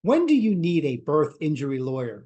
When do you need a birth injury lawyer?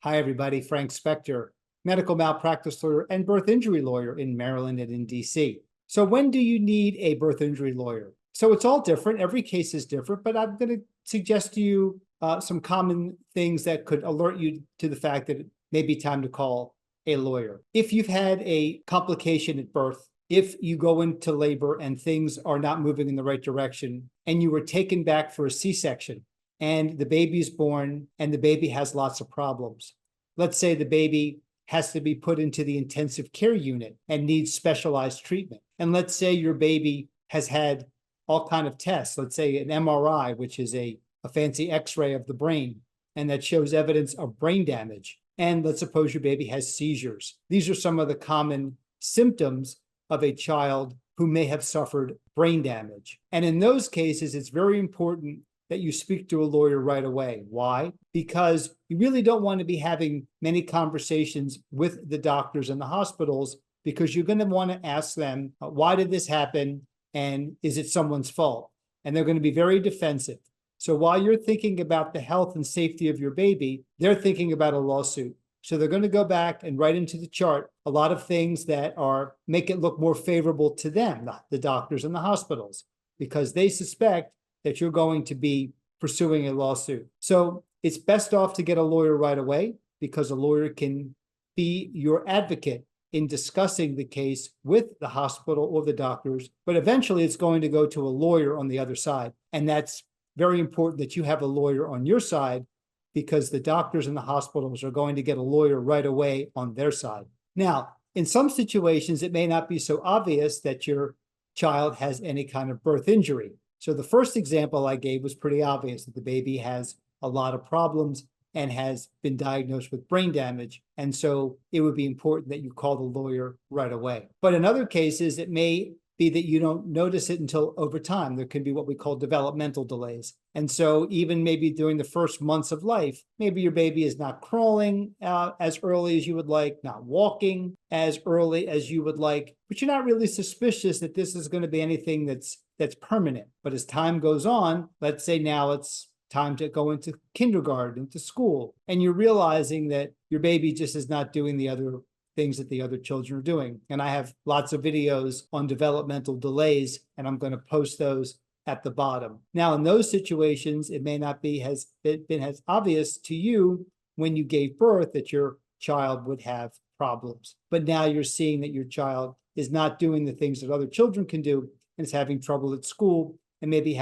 Hi, everybody. Frank Spector, medical malpractice lawyer and birth injury lawyer in Maryland and in DC. So when do you need a birth injury lawyer? So it's all different. Every case is different, but I'm going to suggest to you some common things that could alert you to the fact that it may be time to call a lawyer. If you've had a complication at birth, if you go into labor and things are not moving in the right direction, and you were taken back for a C-section, and the baby is born and the baby has lots of problems. Let's say the baby has to be put into the intensive care unit and needs specialized treatment. And let's say your baby has had all kinds of tests, let's say an MRI, which is a fancy X-ray of the brain, and that shows evidence of brain damage. And let's suppose your baby has seizures. These are some of the common symptoms of a child who may have suffered brain damage. And in those cases, it's very important that you speak to a lawyer right away. Why? Because you really don't want to be having many conversations with the doctors and the hospitals, because you're going to want to ask them, why did this happen? And is it someone's fault? And they're going to be very defensive. So while you're thinking about the health and safety of your baby, they're thinking about a lawsuit. So they're going to go back and write into the chart a lot of things that make it look more favorable to them, the doctors and the hospitals, because they suspect that you're going to be pursuing a lawsuit. So it's best off to get a lawyer right away, because a lawyer can be your advocate in discussing the case with the hospital or the doctors, but eventually it's going to go to a lawyer on the other side. And that's very important that you have a lawyer on your side, because the doctors and the hospitals are going to get a lawyer right away on their side. Now, in some situations, it may not be so obvious that your child has any kind of birth injury. So the first example I gave was pretty obvious, that the baby has a lot of problems and has been diagnosed with brain damage. And so it would be important that you call the lawyer right away. But in other cases, it may be that you don't notice it until over time. There can be what we call developmental delays. And so even maybe during the first months of life, maybe your baby is not crawling as early as you would like, not walking as early as you would like, but you're not really suspicious that this is going to be anything that's permanent. But as time goes on, let's say now it's time to go into kindergarten, into school, and you're realizing that your baby just is not doing the other things that the other children are doing. And I have lots of videos on developmental delays, and I'm going to post those at the bottom. Now, in those situations, it may not be has been as obvious to you when you gave birth that your child would have problems. But now you're seeing that your child is not doing the things that other children can do, and is having trouble at school, and maybe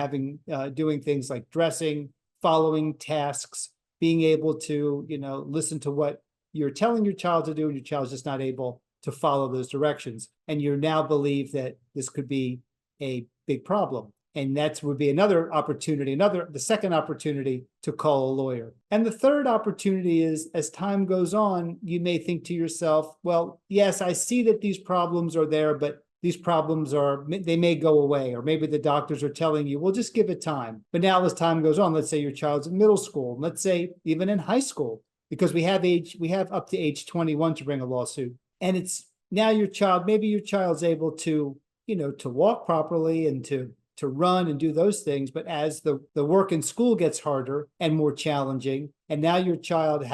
doing things like dressing, following tasks, being able to, listen to what you're telling your child to do, and your child's just not able to follow those directions. And you now believe that this could be a big problem. And that would be another opportunity, the second opportunity to call a lawyer. And the third opportunity is, as time goes on, you may think to yourself, well, yes, I see that these problems are there, but these problems they may go away, or maybe the doctors are telling you, well, just give it time. But now as time goes on, let's say your child's in middle school, let's say even in high school, because we have up to age 21 to bring a lawsuit. And it's now maybe your child's able to, to walk properly and to run and do those things. But as the work in school gets harder and more challenging, and now your child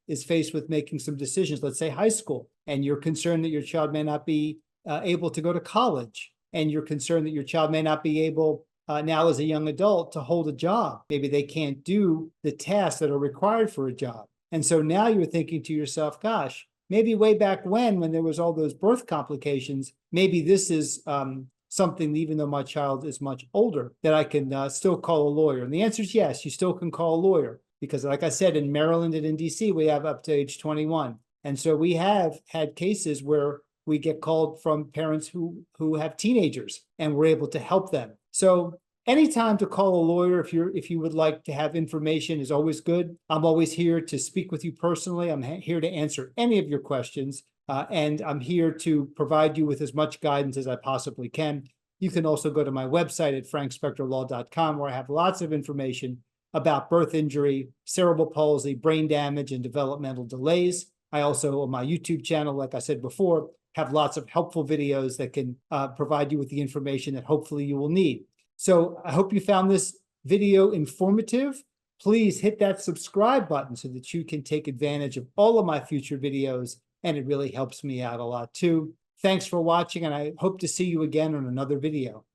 is faced with making some decisions, let's say high school, and you're concerned that your child may not be able to go to college, and you're concerned that your child may not be able now as a young adult to hold a job. Maybe they can't do the tasks that are required for a job. And so now you're thinking to yourself, gosh, maybe way back when there was all those birth complications, maybe this is something, even though my child is much older, that I can still call a lawyer. And the answer is yes, you still can call a lawyer, because like I said, in Maryland and in DC, we have up to age 21. And so we have had cases where we get called from parents who have teenagers, and we're able to help them. So anytime to call a lawyer, if you would like to have information, is always good. I'm always here to speak with you personally. I'm here to answer any of your questions, and I'm here to provide you with as much guidance as I possibly can. You can also go to my website at frankspectorlaw.com, where I have lots of information about birth injury, cerebral palsy, brain damage, and developmental delays. I also, on my YouTube channel, like I said before, have lots of helpful videos that can provide you with the information that hopefully you will need. So I hope you found this video informative. Please hit that subscribe button so that you can take advantage of all of my future videos, and it really helps me out a lot too. Thanks for watching, and I hope to see you again on another video.